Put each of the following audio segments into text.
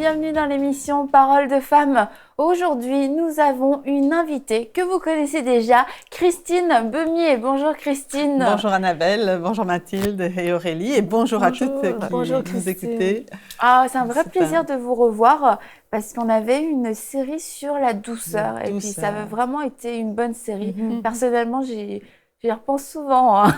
bienvenue dans l'émission Paroles de femmes. Aujourd'hui, nous avons une invitée que vous connaissez déjà, Christine Beumier. Bonjour Christine. Bonjour Annabelle, bonjour Mathilde et Aurélie et bonjour à toutes qui Bonjour, nous écoutez. Ah, c'est un vrai plaisir de vous revoir parce qu'on avait une série sur la douceur et puis ça avait vraiment été une bonne série. Personnellement, j'y repense souvent. Hein.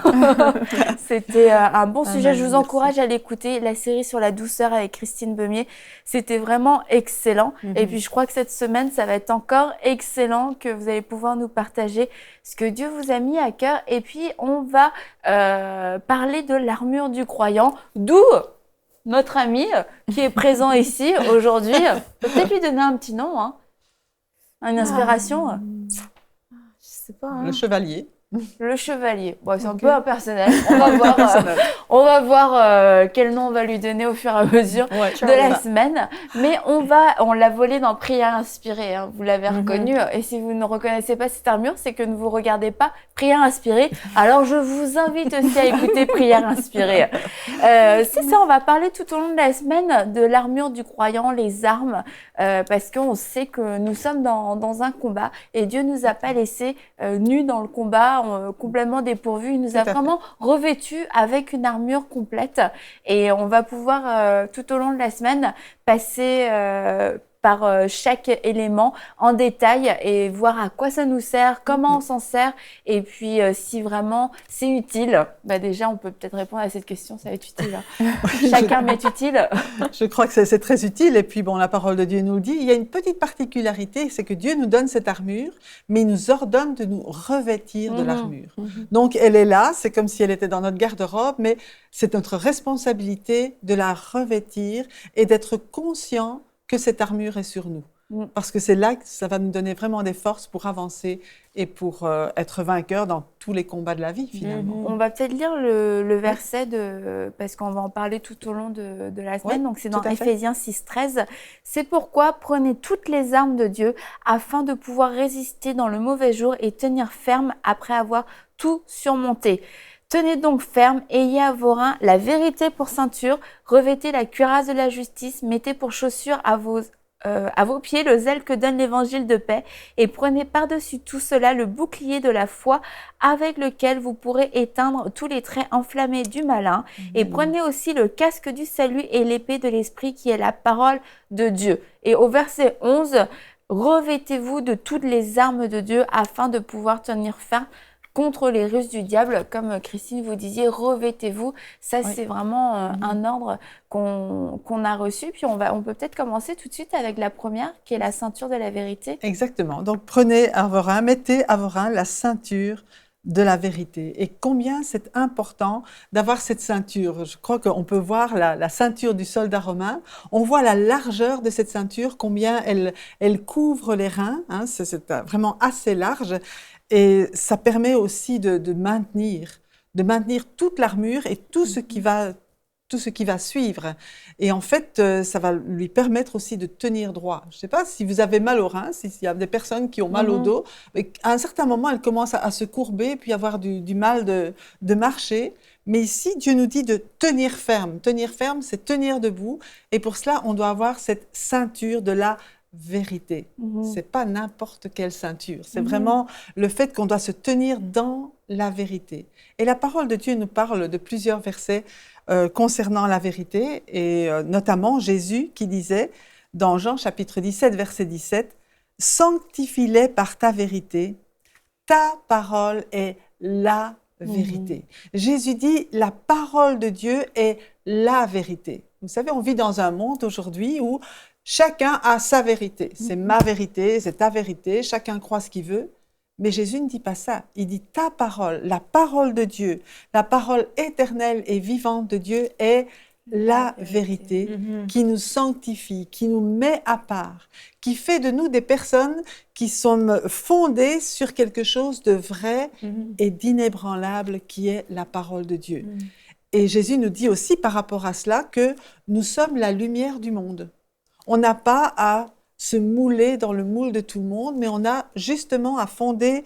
C'était un bon sujet. Je vous encourage à l'écouter, la série sur la douceur avec Christine Beumier. C'était vraiment excellent. Et puis, je crois que cette semaine, ça va être encore excellent que vous allez pouvoir nous partager ce que Dieu vous a mis à cœur. Et puis, on va parler de l'armure du croyant, d'où notre ami qui est présent ici aujourd'hui. Peut-être lui donner un petit nom, hein. Une inspiration. Je sais pas. Hein. Le chevalier. Le chevalier. Bon, c'est un peu impersonnel. On va voir quel nom on va lui donner au fur et à mesure de la semaine. Mais on l'a volé dans Prière inspirée. Hein, vous l'avez reconnu. Et si vous ne reconnaissez pas cette armure, c'est que ne vous regardez pas Prière inspirée. Alors, je vous invite aussi à écouter Prière inspirée. C'est ça, on va parler tout au long de la semaine de l'armure du croyant, les armes, parce qu'on sait que nous sommes dans un combat et Dieu nous a pas laissés nus dans le combat, complètement dépourvus. Il nous a vraiment revêtus avec une armure complète et on va pouvoir tout au long de la semaine passer par chaque élément en détail et voir à quoi ça nous sert, comment on s'en sert et puis si vraiment c'est utile. Bah déjà, on peut peut-être répondre à cette question, ça va être utile. Hein. Chacun m'est utile. Je crois que c'est très utile et puis bon, la parole de Dieu nous le dit. Il y a une petite particularité, c'est que Dieu nous donne cette armure, mais il nous ordonne de nous revêtir de l'armure. Donc elle est là, c'est comme si elle était dans notre garde-robe, mais c'est notre responsabilité de la revêtir et d'être conscient que cette armure est sur nous. Parce que c'est là que ça va nous donner vraiment des forces pour avancer et pour être vainqueurs dans tous les combats de la vie, finalement. On va peut-être lire le verset, parce qu'on va en parler tout au long de la semaine. Donc, c'est dans Éphésiens 6,13. « C'est pourquoi prenez toutes les armes de Dieu afin de pouvoir résister dans le mauvais jour et tenir ferme après avoir tout surmonté. » Tenez donc ferme, ayez à vos reins la vérité pour ceinture, revêtez la cuirasse de la justice, mettez pour chaussure à vos pieds le zèle que donne l'évangile de paix et prenez par-dessus tout cela le bouclier de la foi avec lequel vous pourrez éteindre tous les traits enflammés du malin et prenez aussi le casque du salut et l'épée de l'esprit qui est la parole de Dieu. Et au verset 11, revêtez-vous de toutes les armes de Dieu afin de pouvoir tenir ferme contre les ruses du diable, comme Christine vous disiez, revêtez-vous. Ça, c'est vraiment un ordre qu'on a reçu. Puis on peut peut-être commencer tout de suite avec la première, qui est la ceinture de la vérité. Exactement. Donc prenez à vos reins, mettez à vos reins la ceinture de la vérité. Et combien c'est important d'avoir cette ceinture. Je crois qu'on peut voir la ceinture du soldat romain. On voit la largeur de cette ceinture, combien elle couvre les reins. Hein, c'est vraiment assez large. Et ça permet aussi de maintenir toute l'armure et tout ce qui va suivre. Et en fait, ça va lui permettre aussi de tenir droit. Je ne sais pas si vous avez mal aux reins, s'il y a des personnes qui ont mal au dos, mais à un certain moment, elles commencent à se courber puis avoir du mal de marcher. Mais ici, Dieu nous dit de tenir ferme. Tenir ferme, c'est tenir debout. Et pour cela, on doit avoir cette ceinture de la vérité. C'est pas n'importe quelle ceinture. C'est vraiment le fait qu'on doit se tenir dans la vérité. Et la parole de Dieu nous parle de plusieurs versets concernant la vérité, et notamment Jésus qui disait dans Jean chapitre 17, verset 17, « Sanctifie-les par ta vérité, ta parole est la vérité. » Jésus dit, la parole de Dieu est la vérité. Vous savez, on vit dans un monde aujourd'hui où chacun a sa vérité. C'est ma vérité, c'est ta vérité, chacun croit ce qu'il veut. Mais Jésus ne dit pas ça. Il dit ta parole, la parole de Dieu, la parole éternelle et vivante de Dieu est la vérité qui nous sanctifie, qui nous met à part, qui fait de nous des personnes qui sont fondées sur quelque chose de vrai et d'inébranlable qui est la parole de Dieu. Et Jésus nous dit aussi par rapport à cela que nous sommes la lumière du monde. On n'a pas à se mouler dans le moule de tout le monde, mais on a justement à fonder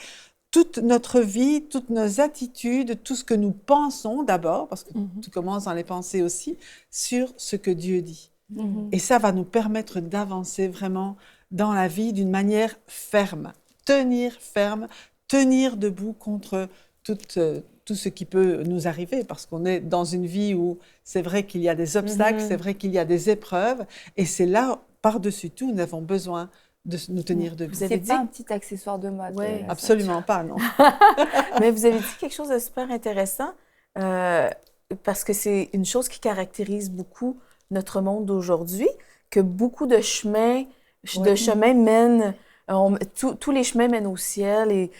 toute notre vie, toutes nos attitudes, tout ce que nous pensons d'abord, parce que tout commence dans les pensées aussi, sur ce que Dieu dit. Et ça va nous permettre d'avancer vraiment dans la vie d'une manière ferme. Tenir ferme, tenir debout contre tout ce qui peut nous arriver, parce qu'on est dans une vie où c'est vrai qu'il y a des obstacles, c'est vrai qu'il y a des épreuves, et c'est là, par-dessus tout, nous avons besoin de nous tenir debout. C'est pas un petit accessoire de mode. Ouais, absolument pas, non. Mais vous avez dit quelque chose de super intéressant, parce que c'est une chose qui caractérise beaucoup notre monde d'aujourd'hui, que beaucoup de chemins mènent, tous les chemins mènent au ciel, et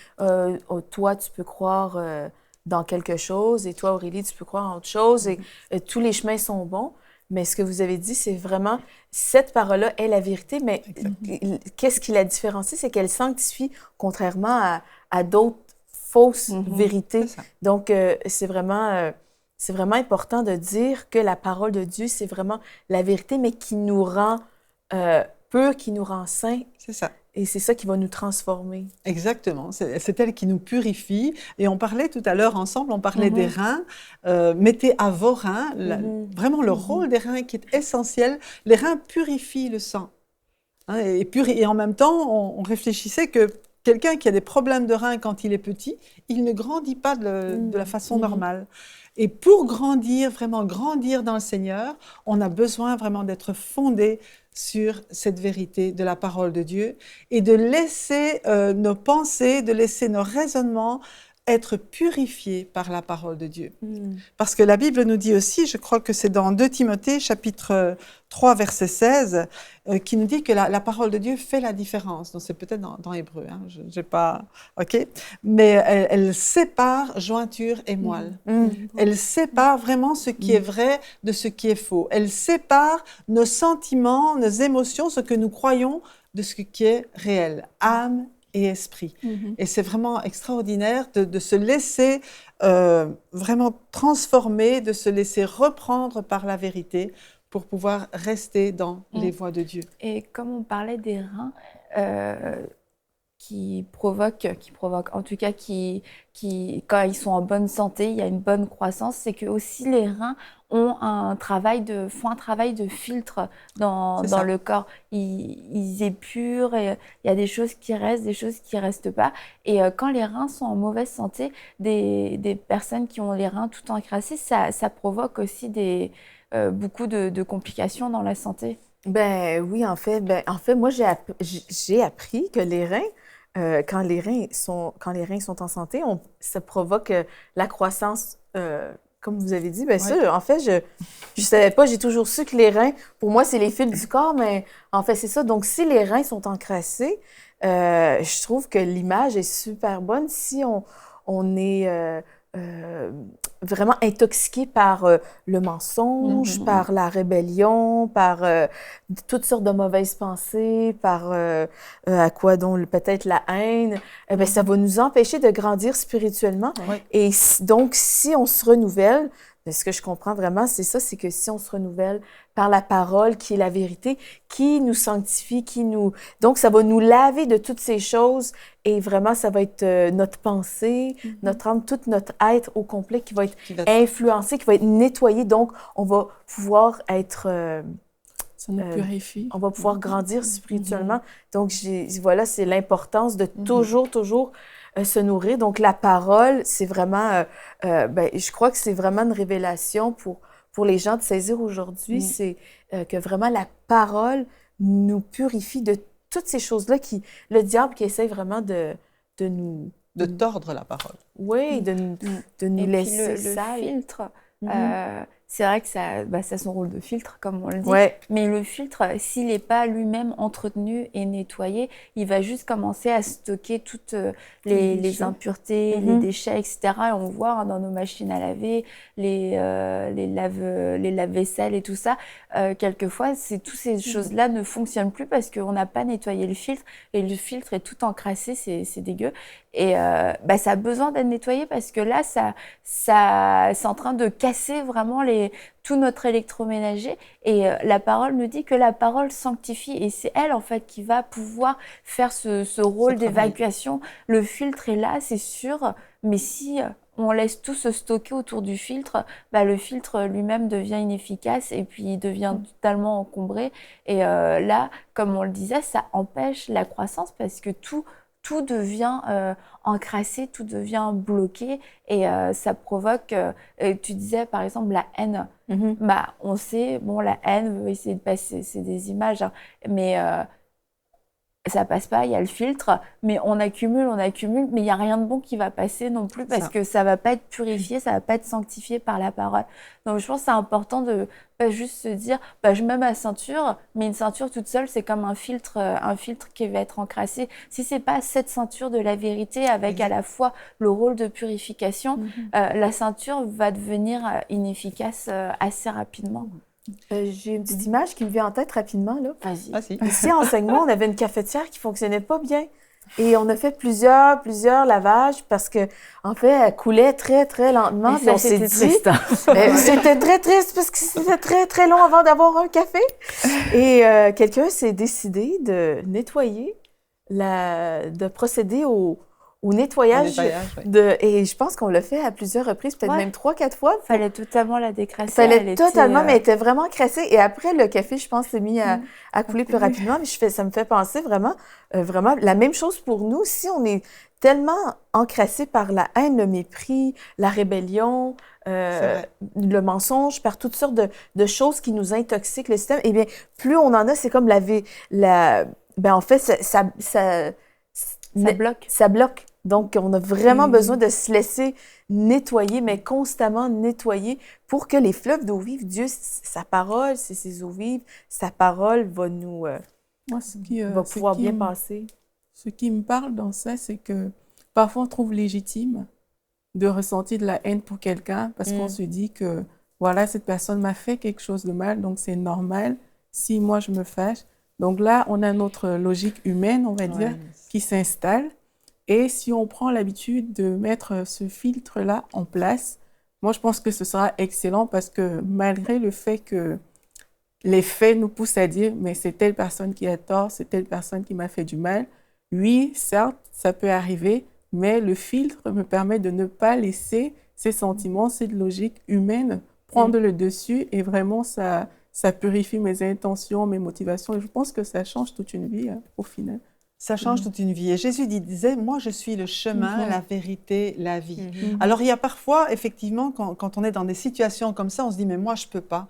toi, tu peux croire dans quelque chose, et toi, Aurélie, tu peux croire en autre chose, et tous les chemins sont bons. Mais ce que vous avez dit, c'est vraiment, cette parole-là est la vérité, mais qu'est-ce qui la différencie? C'est qu'elle sanctifie, contrairement à d'autres fausses vérités. Donc, c'est vraiment important de dire que la parole de Dieu, c'est vraiment la vérité, mais qui nous rend purs, qui nous rend saints. C'est ça. Et c'est ça qui va nous transformer. Exactement, c'est elle qui nous purifie. Et on parlait tout à l'heure ensemble, on parlait des reins. Mettez à vos reins, vraiment le rôle des reins qui est essentiel. Les reins purifient le sang. Hein, et en même temps, on réfléchissait que quelqu'un qui a des problèmes de reins quand il est petit, il ne grandit pas de la façon normale. Et pour grandir, vraiment grandir dans le Seigneur, on a besoin vraiment d'être fondé sur cette vérité de la parole de Dieu et de laisser nos pensées, de laisser nos raisonnements être purifiés par la parole de Dieu. Parce que la Bible nous dit aussi, je crois que c'est dans 2 Timothée, chapitre 3, verset 16, qui nous dit que la parole de Dieu fait la différence. Donc c'est peut-être dans Hébreu, hein, je n'ai pas... OK? Mais elle sépare jointure et moelle. Elle sépare vraiment ce qui est vrai de ce qui est faux. Elle sépare nos sentiments, nos émotions, ce que nous croyons de ce qui est réel. Âme et esprit. Et c'est vraiment extraordinaire de se laisser vraiment transformer, de se laisser reprendre par la vérité pour pouvoir rester dans les voies de Dieu. Et comme on parlait des reins, qui provoquent, en tout cas quand ils sont en bonne santé, il y a une bonne croissance, c'est que aussi les reins font un travail de filtre dans le corps. Ils épurent, et il y a des choses qui restent, des choses qui restent pas. Et quand les reins sont en mauvaise santé, des personnes qui ont les reins tout encrassés, ça provoque aussi beaucoup de complications dans la santé. Ben oui, en fait, moi j'ai appris que les reins, quand les reins sont en santé, ça provoque la croissance, comme vous avez dit. Bien sûr, en fait, je savais pas, j'ai toujours su que les reins, pour moi, c'est les fils du corps, mais en fait, c'est ça. Donc, si les reins sont encrassés, je trouve que l'image est super bonne. Si on est vraiment intoxiqué par le mensonge, par la rébellion, par toutes sortes de mauvaises pensées, par à quoi donc peut-être la haine, ben, ça va nous empêcher de grandir spirituellement. Et donc, si on se renouvelle, ce que je comprends vraiment, c'est ça, c'est que si on se renouvelle par la parole qui est la vérité, qui nous sanctifie, donc ça va nous laver de toutes ces choses et vraiment ça va être notre pensée, notre âme, tout notre être au complet qui va être influencé, qui va être nettoyé. Donc on va pouvoir être... ça nous purifie. On va pouvoir grandir spirituellement. Donc voilà, c'est l'importance de toujours se nourrir. Donc, la parole, c'est vraiment... je crois que c'est vraiment une révélation pour les gens de saisir aujourd'hui. C'est que vraiment la parole nous purifie de toutes ces choses-là le diable qui essaie vraiment de nous... De tordre la parole. Oui, de nous laisser sales. Le filtre, c'est vrai que ça a son rôle de filtre, comme on le dit. Mais le filtre, s'il n'est pas lui-même entretenu et nettoyé, il va juste commencer à stocker toutes les impuretés, les déchets, etc. Et on voit dans nos machines à laver, les lave-vaisselle et tout ça. Quelquefois, toutes ces choses-là ne fonctionnent plus parce qu'on n'a pas nettoyé le filtre. Et le filtre est tout encrassé, c'est dégueu. Et ça a besoin d'être nettoyé parce que là, c'est en train de casser vraiment tout notre électroménager. Et la parole nous dit que la parole sanctifie. Et c'est elle, en fait, qui va pouvoir faire ce rôle d'évacuation. Le filtre est là, c'est sûr, Mais si on laisse tout se stocker autour du filtre, le filtre lui-même devient inefficace et puis il devient totalement encombré. Et là, comme on le disait, ça empêche la croissance parce que tout devient encrassé, tout devient bloqué et ça provoque, tu disais par exemple la haine. On sait, la haine veut essayer de passer, c'est des images, hein, mais ça passe pas, il y a le filtre, mais on accumule, mais il n'y a rien de bon qui va passer non plus parce que ça va pas être purifié, ça va pas être sanctifié par la parole. Donc je pense que c'est important de pas juste se dire, je mets ma ceinture, mais une ceinture toute seule, c'est comme un filtre qui va être encrassé. Si c'est pas cette ceinture de la vérité avec à la fois le rôle de purification, la ceinture va devenir inefficace assez rapidement. J'ai une petite image qui me vient en tête rapidement, là. Vas-y. Ici, en enseignement, on avait une cafetière qui fonctionnait pas bien. Et on a fait plusieurs lavages parce que, en fait, elle coulait très, très lentement. Et ça, c'était triste. C'était très triste parce que c'était très, très long avant d'avoir un café. Et quelqu'un s'est décidé de nettoyer, de procéder au nettoyage. Et je pense qu'on l'a fait à plusieurs reprises, peut-être même 3-4 fois. Il fallait totalement la décrasser. Mais elle était vraiment crassée. Et après, le café, je pense, s'est mis à couler plus rapidement. Mais ça me fait penser vraiment la même chose pour nous. Si on est tellement encrassé par la haine, le mépris, la rébellion, le mensonge, par toutes sortes de choses qui nous intoxiquent le système, eh bien, plus on en a, c'est comme en fait, ça bloque. Ça bloque. Donc, on a vraiment besoin de se laisser nettoyer, mais constamment nettoyer pour que les fleuves d'eau vive, Dieu, sa parole, c'est ses eaux vives, sa parole va nous va pouvoir bien passer. Ce qui me parle dans ça, c'est que parfois on trouve légitime de ressentir de la haine pour quelqu'un parce qu'on se dit que voilà, cette personne m'a fait quelque chose de mal, donc c'est normal si moi je me fâche. Donc là, on a notre logique humaine, on va dire, qui s'installe. Et si on prend l'habitude de mettre ce filtre-là en place, moi, je pense que ce sera excellent parce que malgré le fait que les faits nous poussent à dire « mais c'est telle personne qui a tort, c'est telle personne qui m'a fait du mal », oui, certes, ça peut arriver, mais le filtre me permet de ne pas laisser ces sentiments, cette logique humaine prendre le dessus et vraiment ça purifie mes intentions, mes motivations et je pense que ça change toute une vie au final. Ça change toute une vie. Et Jésus disait, moi je suis le chemin, la vérité, la vie. Alors il y a parfois, effectivement, quand on est dans des situations comme ça, on se dit, mais moi je peux pas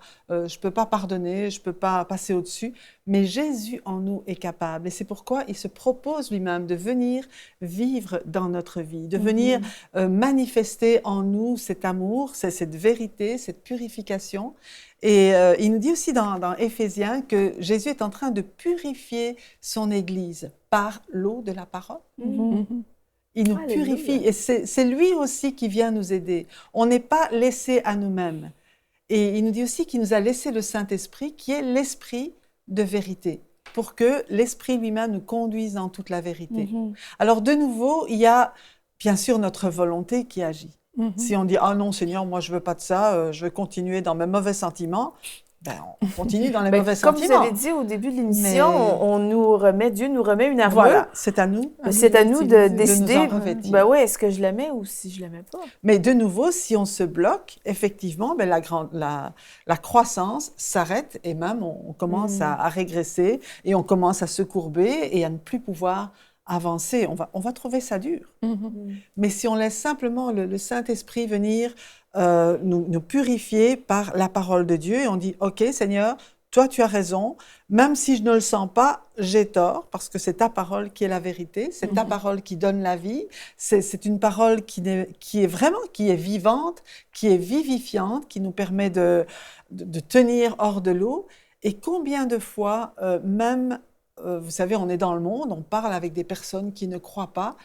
pardonner, je peux pas passer au-dessus. Mais Jésus en nous est capable. Et c'est pourquoi il se propose lui-même de venir vivre dans notre vie, de venir manifester en nous cet amour, cette vérité, cette purification. Et il nous dit aussi dans Éphésiens que Jésus est en train de purifier son Église par l'eau de la parole. Il nous purifie et c'est lui aussi qui vient nous aider. On n'est pas laissé à nous-mêmes. Et il nous dit aussi qu'il nous a laissé le Saint-Esprit qui est l'Esprit de vérité pour que l'Esprit lui-même nous conduise dans toute la vérité. Alors de nouveau, il y a bien sûr notre volonté qui agit. Si on dit « Ah non, Seigneur, moi je ne veux pas de ça, je veux continuer dans mes mauvais sentiments », on continue dans les mauvais sentiments. Comme vous avez dit au début de l'émission, Dieu nous remet une armure. Voilà, c'est à nous. C'est à nous de décider, est-ce que je l'aimais ou si je ne l'aimais pas. Mais de nouveau, si on se bloque, effectivement, la croissance s'arrête et même on commence à régresser et on commence à se courber et à ne plus pouvoir avancer. On va trouver ça dur. Mais si on laisse simplement le Saint-Esprit venir nous purifier par la parole de Dieu et on dit « Ok, Seigneur, toi tu as raison, même si je ne le sens pas, j'ai tort, parce que c'est ta parole qui est la vérité, c'est ta parole qui donne la vie, c'est une parole qui est vivante, qui est vivifiante, qui nous permet de tenir hors de l'eau. Et combien de fois, vous savez, on est dans le monde, on parle avec des personnes qui ne croient pas.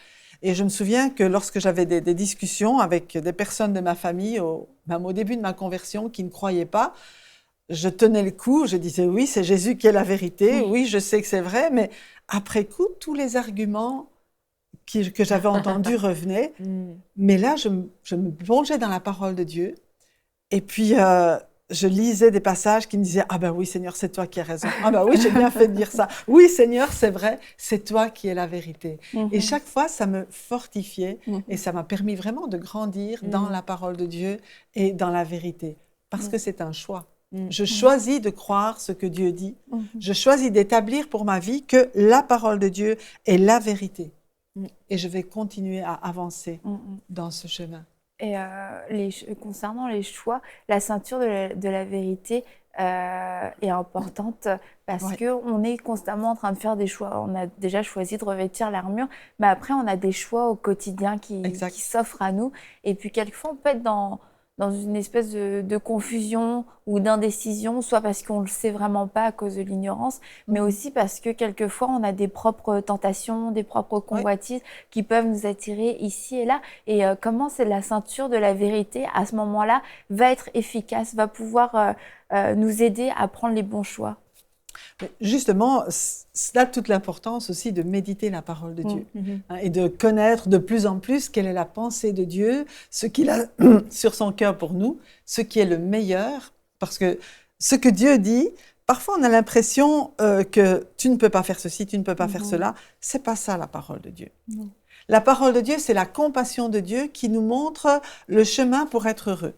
Et je me souviens que lorsque j'avais des discussions avec des personnes de ma famille, même au début de ma conversion, qui ne croyaient pas, je tenais le coup, je disais oui, c'est Jésus qui est la vérité, oui, je sais que c'est vrai, mais après coup, tous les arguments que j'avais entendus revenaient. Mais là, je me plongeais dans la parole de Dieu. Et puis, je lisais des passages qui me disaient « Ah ben oui, Seigneur, c'est toi qui as raison. Ah ben oui, j'ai bien fait de dire ça. Oui, Seigneur, c'est vrai, c'est toi qui es la vérité. » Et chaque fois, ça me fortifiait et ça m'a permis vraiment de grandir dans la parole de Dieu et dans la vérité. Parce que c'est un choix. Je choisis de croire ce que Dieu dit. Je choisis d'établir pour ma vie que la parole de Dieu est la vérité. Et je vais continuer à avancer dans ce chemin. Et concernant les choix, la ceinture de la vérité est importante parce qu'on est constamment en train de faire des choix. On a déjà choisi de revêtir l'armure, mais après, on a des choix au quotidien qui s'offrent à nous. Et puis, quelquefois, on peut être dans une espèce de confusion ou d'indécision, soit parce qu'on ne le sait vraiment pas à cause de l'ignorance, mais aussi parce que quelquefois, on a des propres tentations, des propres convoitises qui peuvent nous attirer ici et là. Et comment c'est la ceinture de la vérité, à ce moment-là, va être efficace, va pouvoir nous aider à prendre les bons choix. Justement, c'est là toute l'importance aussi de méditer la parole de Dieu et de connaître de plus en plus quelle est la pensée de Dieu, ce qu'il a sur son cœur pour nous, ce qui est le meilleur. Parce que ce que Dieu dit, parfois on a l'impression que tu ne peux pas faire ceci, tu ne peux pas faire cela. C'est pas ça la parole de Dieu. La parole de Dieu, c'est la compassion de Dieu qui nous montre le chemin pour être heureux.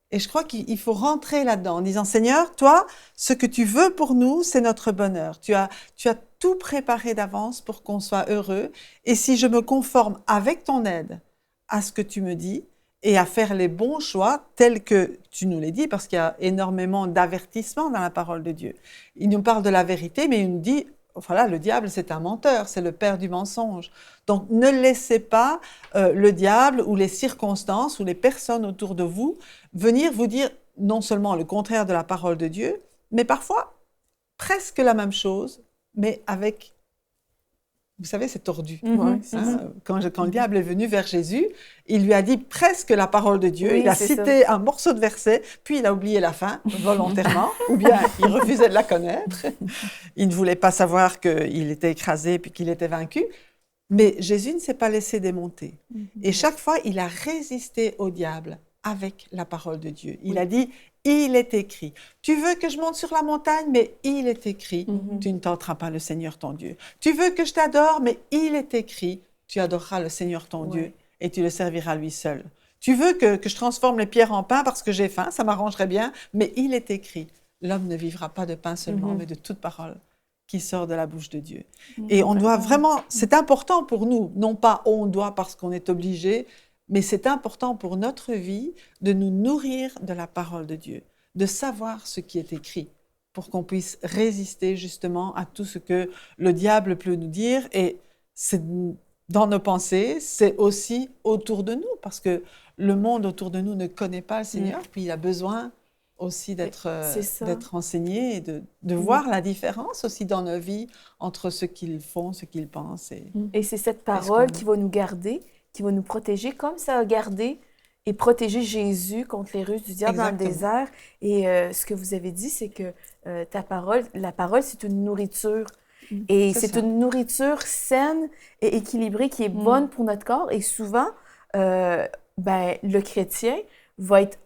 Et je crois qu'il faut rentrer là-dedans en disant « Seigneur, toi, ce que tu veux pour nous, c'est notre bonheur. Tu as tout préparé d'avance pour qu'on soit heureux. Et si je me conforme avec ton aide à ce que tu me dis et à faire les bons choix tels que tu nous les dis, parce qu'il y a énormément d'avertissements dans la parole de Dieu. Il nous parle de la vérité, mais il nous dit voilà, le diable, c'est un menteur, c'est le père du mensonge. Donc, ne laissez pas le diable ou les circonstances ou les personnes autour de vous venir vous dire non seulement le contraire de la parole de Dieu, mais parfois presque la même chose, mais avec, vous savez, c'est tordu. Quand le diable est venu vers Jésus, il lui a dit presque la parole de Dieu. Il a cité un morceau de verset, puis il a oublié la fin, volontairement, ou bien il refusait de la connaître. Il ne voulait pas savoir qu'il était écrasé puis qu'il était vaincu. Mais Jésus ne s'est pas laissé démonter. Et chaque fois, il a résisté au diable avec la parole de Dieu. Il a dit, il est écrit. Tu veux que je monte sur la montagne, mais il est écrit. Tu ne tenteras pas le Seigneur ton Dieu. Tu veux que je t'adore, mais il est écrit. Tu adoreras le Seigneur ton Dieu et tu le serviras lui seul. Tu veux que je transforme les pierres en pain parce que j'ai faim, ça m'arrangerait bien, mais il est écrit. L'homme ne vivra pas de pain seulement, mais de toute parole qui sort de la bouche de Dieu. Et on doit vraiment, c'est important pour nous, non pas on doit parce qu'on est obligé, mais c'est important pour notre vie de nous nourrir de la parole de Dieu, de savoir ce qui est écrit, pour qu'on puisse résister justement à tout ce que le diable peut nous dire. Et c'est dans nos pensées, c'est aussi autour de nous, parce que le monde autour de nous ne connaît pas le Seigneur, puis il a besoin aussi d'être enseigné et de voir la différence aussi dans nos vies entre ce qu'ils font, ce qu'ils pensent. Et c'est cette parole qui va nous garder, qui va nous protéger, comme ça a gardé et protégé Jésus contre les ruses du diable dans le désert. Et ce que vous avez dit, c'est que la parole, c'est une nourriture. Et c'est une nourriture saine et équilibrée qui est bonne pour notre corps. Et souvent, le chrétien va être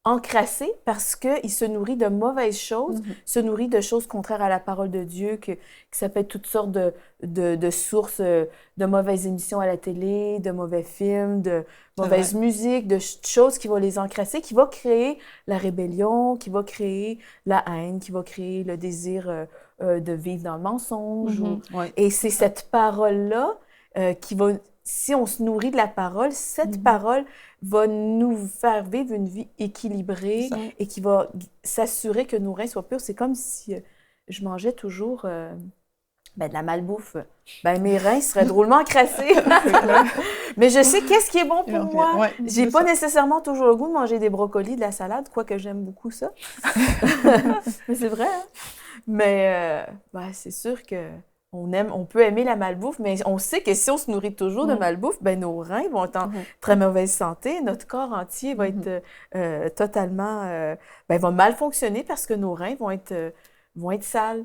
encrassé parce qu'il se nourrit de mauvaises choses, se nourrit de choses contraires à la parole de Dieu, que ça peut être toutes sortes de sources, de mauvaises émissions à la télé, de mauvais films, de mauvaises musiques, de choses qui vont les encrasser, qui vont créer la rébellion, qui vont créer la haine, qui vont créer le désir de vivre dans le mensonge. Et c'est cette parole-là qui va... Si on se nourrit de la parole, cette parole va nous faire vivre une vie équilibrée et qui va s'assurer que nos reins soient purs. C'est comme si je mangeais toujours de la malbouffe. Mes reins seraient drôlement encrassés. Mais je sais qu'est-ce qui est bon pour moi. J'ai pas nécessairement toujours le goût de manger des brocolis, de la salade, quoique j'aime beaucoup ça. Mais c'est vrai. Hein? Mais c'est sûr que on peut aimer la malbouffe, mais on sait que si on se nourrit toujours de malbouffe, nos reins vont être en très mauvaise santé, notre corps entier va être totalement... va mal fonctionner parce que nos reins vont être sales.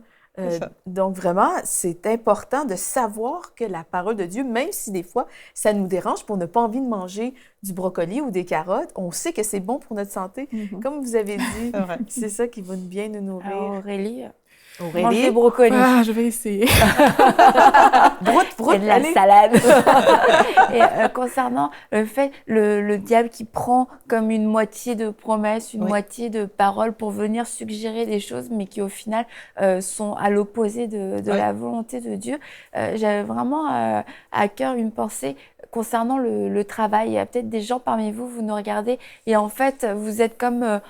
Donc, vraiment, c'est important de savoir que la parole de Dieu, même si des fois, ça nous dérange pour ne pas envie de manger du brocoli ou des carottes, on sait que c'est bon pour notre santé. Comme vous avez dit, c'est ça qui va bien nous nourrir. Alors, Aurélie, mange des brocolis. Ah, je vais essayer. Et de la salade. Et concernant le fait, le diable qui prend comme une moitié de promesses, une moitié de paroles pour venir suggérer des choses, mais qui au final sont à l'opposé de la volonté de Dieu. J'avais vraiment à cœur une pensée concernant le travail. Il y a peut-être des gens parmi vous, vous nous regardez, et en fait, vous êtes comme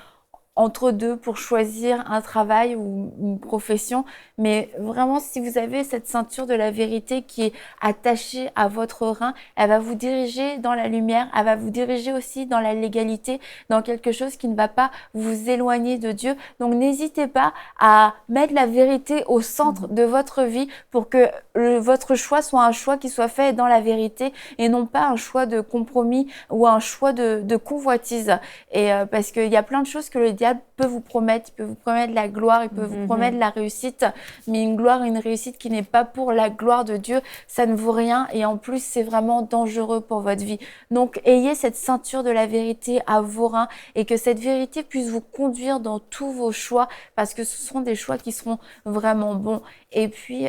entre deux pour choisir un travail ou une profession. Mais vraiment, si vous avez cette ceinture de la vérité qui est attachée à votre rein, elle va vous diriger dans la lumière, elle va vous diriger aussi dans la légalité, dans quelque chose qui ne va pas vous éloigner de Dieu. Donc n'hésitez pas à mettre la vérité au centre de votre vie pour que votre choix soit un choix qui soit fait dans la vérité et non pas un choix de compromis ou un choix de convoitise. Et parce qu'il y a plein de choses que le diable peut vous promettre. Il peut vous promettre la gloire, il peut vous promettre la réussite, mais une gloire et une réussite qui n'est pas pour la gloire de Dieu, ça ne vaut rien et en plus c'est vraiment dangereux pour votre vie. Donc ayez cette ceinture de la vérité à vos reins et que cette vérité puisse vous conduire dans tous vos choix parce que ce sont des choix qui seront vraiment bons. Et puis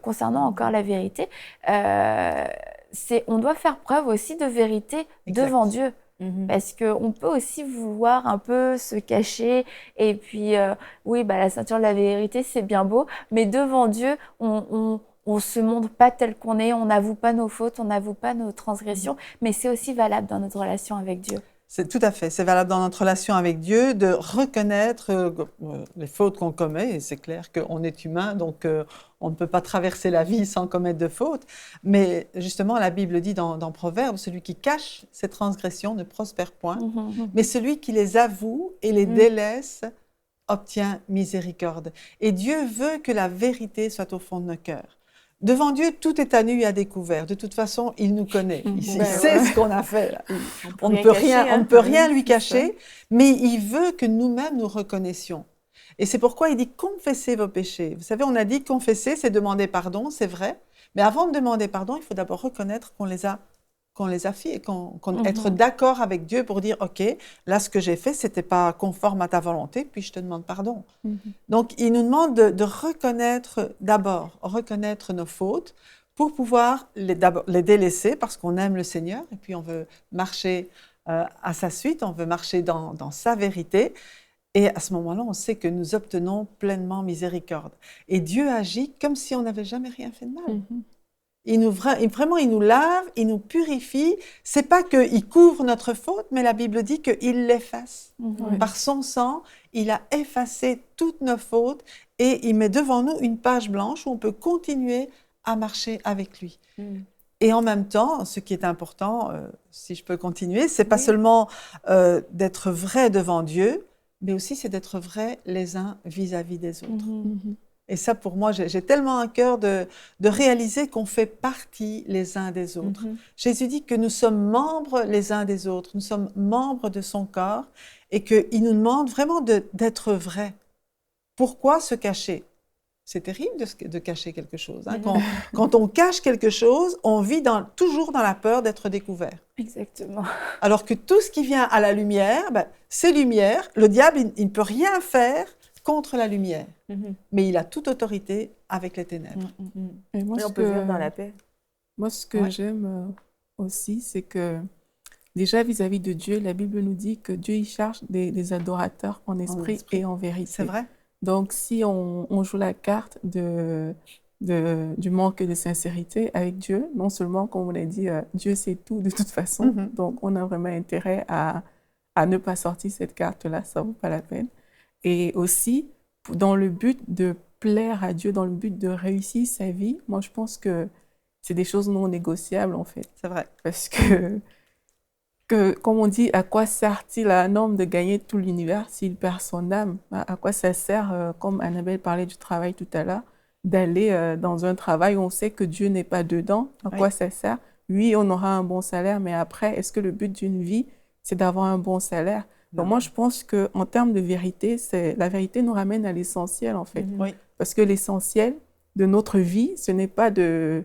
concernant encore la vérité, on doit faire preuve aussi de vérité devant Dieu. Parce qu'on peut aussi vouloir un peu se cacher et puis oui, la ceinture de la vérité c'est bien beau, mais devant Dieu on se montre pas tel qu'on est, on n'avoue pas nos fautes, on n'avoue pas nos transgressions, mais c'est aussi valable dans notre relation avec Dieu. C'est tout à fait, c'est valable dans notre relation avec Dieu de reconnaître les fautes qu'on commet, et c'est clair qu'on est humain, donc on ne peut pas traverser la vie sans commettre de fautes, mais justement la Bible dit dans Proverbes, celui qui cache ses transgressions ne prospère point, mais celui qui les avoue et les délaisse obtient miséricorde. Et Dieu veut que la vérité soit au fond de nos cœurs. Devant Dieu, tout est à nu et à découvert. De toute façon, il nous connaît. Il sait ce qu'on a fait. Là. On ne peut rien lui cacher, mais il veut que nous-mêmes nous reconnaissions. Et c'est pourquoi il dit « confessez vos péchés ». Vous savez, on a dit « confesser », c'est demander pardon, c'est vrai. Mais avant de demander pardon, il faut d'abord reconnaître qu'on les a fait, être d'accord avec Dieu pour dire « ok, là, ce que j'ai fait, ce n'était pas conforme à ta volonté, puis je te demande pardon ». Donc, il nous demande de reconnaître nos fautes pour pouvoir les délaisser parce qu'on aime le Seigneur et puis on veut marcher à sa suite, on veut marcher dans sa vérité. Et à ce moment-là, on sait que nous obtenons pleinement miséricorde. Et Dieu agit comme si on n'avait jamais rien fait de mal. Il nous lave, il nous purifie. C'est pas qu'il couvre notre faute, mais la Bible dit qu'il l'efface. Par son sang, il a effacé toutes nos fautes et il met devant nous une page blanche où on peut continuer à marcher avec lui. Et en même temps, ce qui est important, si je peux continuer, c'est pas seulement d'être vrai devant Dieu, mais aussi c'est d'être vrai les uns vis-à-vis des autres. Et ça, pour moi, j'ai tellement à cœur de réaliser qu'on fait partie les uns des autres. Jésus dit que nous sommes membres les uns des autres, nous sommes membres de son corps et qu'il nous demande vraiment d'être vrais. Pourquoi se cacher? C'est terrible de cacher quelque chose. Hein? Quand on cache quelque chose, on vit toujours dans la peur d'être découvert. Exactement. Alors que tout ce qui vient à la lumière, c'est lumière. Le diable, il ne peut rien faire contre la lumière. Mais il a toute autorité avec les ténèbres. Et on peut vivre dans la paix. Moi, ce que j'aime aussi, c'est que déjà vis-à-vis de Dieu, la Bible nous dit que Dieu il cherche des adorateurs en esprit et en vérité. C'est vrai. Donc, si on joue la carte du manque de sincérité avec Dieu, non seulement, comme on l'a dit, Dieu sait tout de toute façon, donc on a vraiment intérêt à ne pas sortir cette carte-là, ça ne vaut pas la peine. Et aussi, dans le but de plaire à Dieu, dans le but de réussir sa vie, moi je pense que c'est des choses non négociables en fait. C'est vrai. Parce que comme on dit, à quoi sert-il à un homme de gagner tout l'univers s'il perd son âme? À quoi ça sert, comme Annabelle parlait du travail tout à l'heure, d'aller dans un travail où on sait que Dieu n'est pas dedans? À quoi ça sert? Oui, on aura un bon salaire, mais après, est-ce que le but d'une vie, c'est d'avoir un bon salaire? Donc moi, je pense qu'en termes de vérité, la vérité nous ramène à l'essentiel, en fait. Parce que l'essentiel de notre vie, ce n'est pas de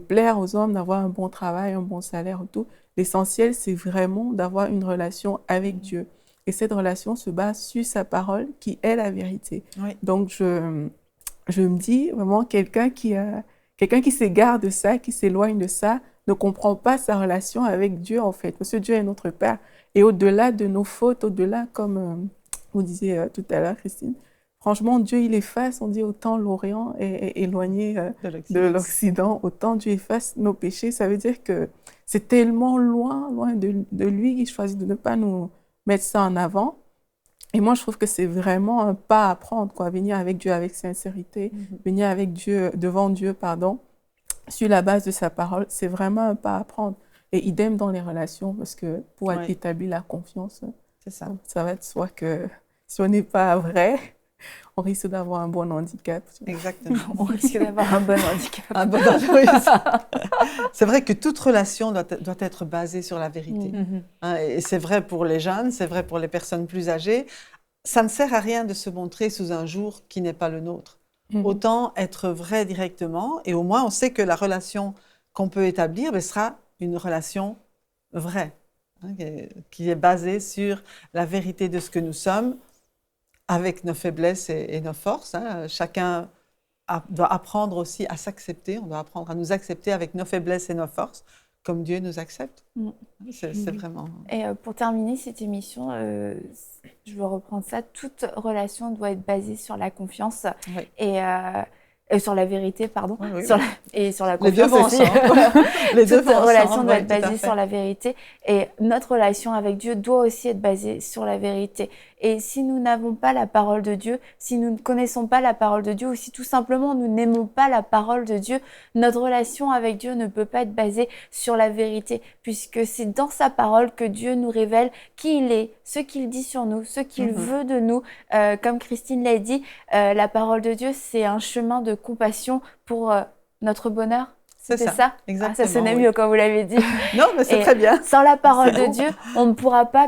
plaire aux hommes, d'avoir un bon travail, un bon salaire ou tout. L'essentiel, c'est vraiment d'avoir une relation avec Dieu. Et cette relation se base sur sa parole qui est la vérité. Oui. Donc, je me dis vraiment, quelqu'un qui s'égare de ça, qui s'éloigne de ça, ne comprend pas sa relation avec Dieu, en fait. Parce que Dieu est notre Père. Et au-delà de nos fautes, au-delà, comme vous disiez tout à l'heure, Christine, franchement, Dieu, il efface, on dit autant l'Orient est éloigné de l'Occident, autant Dieu efface nos péchés. Ça veut dire que c'est tellement loin de lui qu'il choisit de ne pas nous mettre ça en avant. Et moi, je trouve que c'est vraiment un pas à prendre, quoi. Venir avec Dieu avec sincérité, venir avec Dieu, devant Dieu, sur la base de sa parole, c'est vraiment un pas à prendre. Et idem dans les relations, parce que pour établir la confiance, c'est ça. Ça va de soi que si on n'est pas vrai, on risque d'avoir un bon handicap. Exactement. On risque d'avoir un bon handicap. Un bon handicap. C'est vrai que toute relation doit être basée sur la vérité. Hein, et c'est vrai pour les jeunes, c'est vrai pour les personnes plus âgées. Ça ne sert à rien de se montrer sous un jour qui n'est pas le nôtre. Autant être vrai directement, et au moins on sait que la relation qu'on peut établir sera une relation vraie, hein, qui est basée sur la vérité de ce que nous sommes, avec nos faiblesses et nos forces. Hein. Chacun doit apprendre aussi à s'accepter, on doit apprendre à nous accepter avec nos faiblesses et nos forces, comme Dieu nous accepte. C'est vraiment... Et pour terminer cette émission, je veux reprendre ça, toute relation doit être basée sur la confiance et sur la vérité, pardon, et sur la confiance aussi. Les deux toute relation doit être basée sur la vérité, et notre relation avec Dieu doit aussi être basée sur la vérité. Et si nous n'avons pas la parole de Dieu, si nous ne connaissons pas la parole de Dieu, ou si tout simplement nous n'aimons pas la parole de Dieu, notre relation avec Dieu ne peut pas être basée sur la vérité, puisque c'est dans sa parole que Dieu nous révèle qui il est, ce qu'il dit sur nous, ce qu'il veut de nous. Comme Christine l'a dit, la parole de Dieu, c'est un chemin de compassion pour notre bonheur. C'est ça. Exactement, ça sonnait mieux quand vous l'avez dit. Non, mais c'est très bien. Sans la parole de Dieu, on ne pourra pas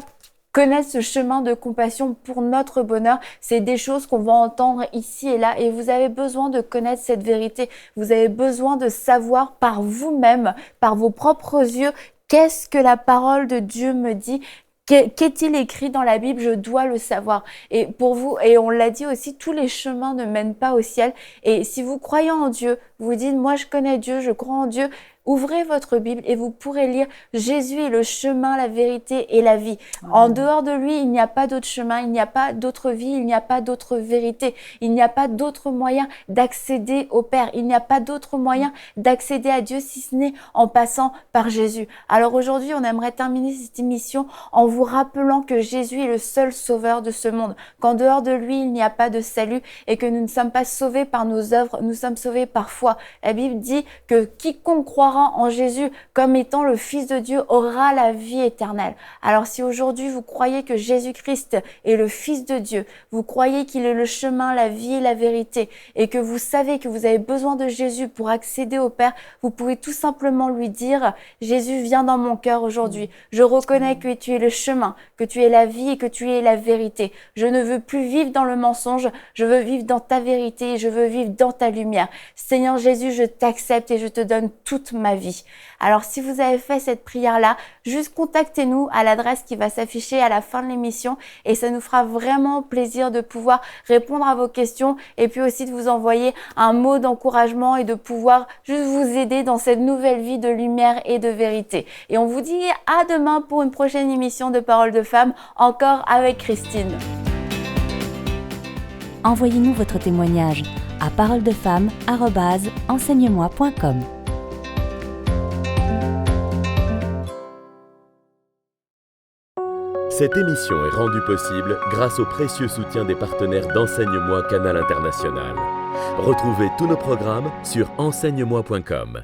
connaître ce chemin de compassion pour notre bonheur. C'est des choses qu'on va entendre ici et là, et vous avez besoin de connaître cette vérité. Vous avez besoin de savoir par vous-même, par vos propres yeux, qu'est-ce que la parole de Dieu me dit. Qu'est-il écrit dans la Bible? Je dois le savoir. Et pour vous, et on l'a dit aussi, tous les chemins ne mènent pas au ciel. Et si vous croyez en Dieu, vous dites, moi je connais Dieu, je crois en Dieu, ouvrez votre Bible et vous pourrez lire Jésus est le chemin, la vérité et la vie. En dehors de lui, il n'y a pas d'autre chemin, il n'y a pas d'autre vie, il n'y a pas d'autre vérité. Il n'y a pas d'autre moyen d'accéder au Père. Il n'y a pas d'autre moyen d'accéder à Dieu si ce n'est en passant par Jésus. Alors aujourd'hui, on aimerait terminer cette émission en vous rappelant que Jésus est le seul sauveur de ce monde, qu'en dehors de lui, il n'y a pas de salut et que nous ne sommes pas sauvés par nos œuvres, nous sommes sauvés par foi. La Bible dit que quiconque croira en Jésus comme étant le Fils de Dieu aura la vie éternelle. Alors si aujourd'hui vous croyez que Jésus-Christ est le Fils de Dieu, vous croyez qu'il est le chemin, la vie et la vérité, et que vous savez que vous avez besoin de Jésus pour accéder au Père, vous pouvez tout simplement lui dire « Jésus, viens dans mon cœur aujourd'hui. Je reconnais que tu es le chemin, que tu es la vie et que tu es la vérité. Je ne veux plus vivre dans le mensonge, je veux vivre dans ta vérité et je veux vivre dans ta lumière. Seigneur Jésus, je t'accepte et je te donne toute ma vie. » Alors si vous avez fait cette prière-là, juste contactez-nous à l'adresse qui va s'afficher à la fin de l'émission et ça nous fera vraiment plaisir de pouvoir répondre à vos questions et puis aussi de vous envoyer un mot d'encouragement et de pouvoir juste vous aider dans cette nouvelle vie de lumière et de vérité. Et on vous dit à demain pour une prochaine émission de Paroles de Femmes, encore avec Christine. Envoyez-nous votre témoignage à parolesdefemmes@enseigne-moi.com. Cette émission est rendue possible grâce au précieux soutien des partenaires d'Enseigne-moi Canal International. Retrouvez tous nos programmes sur enseigne-moi.com.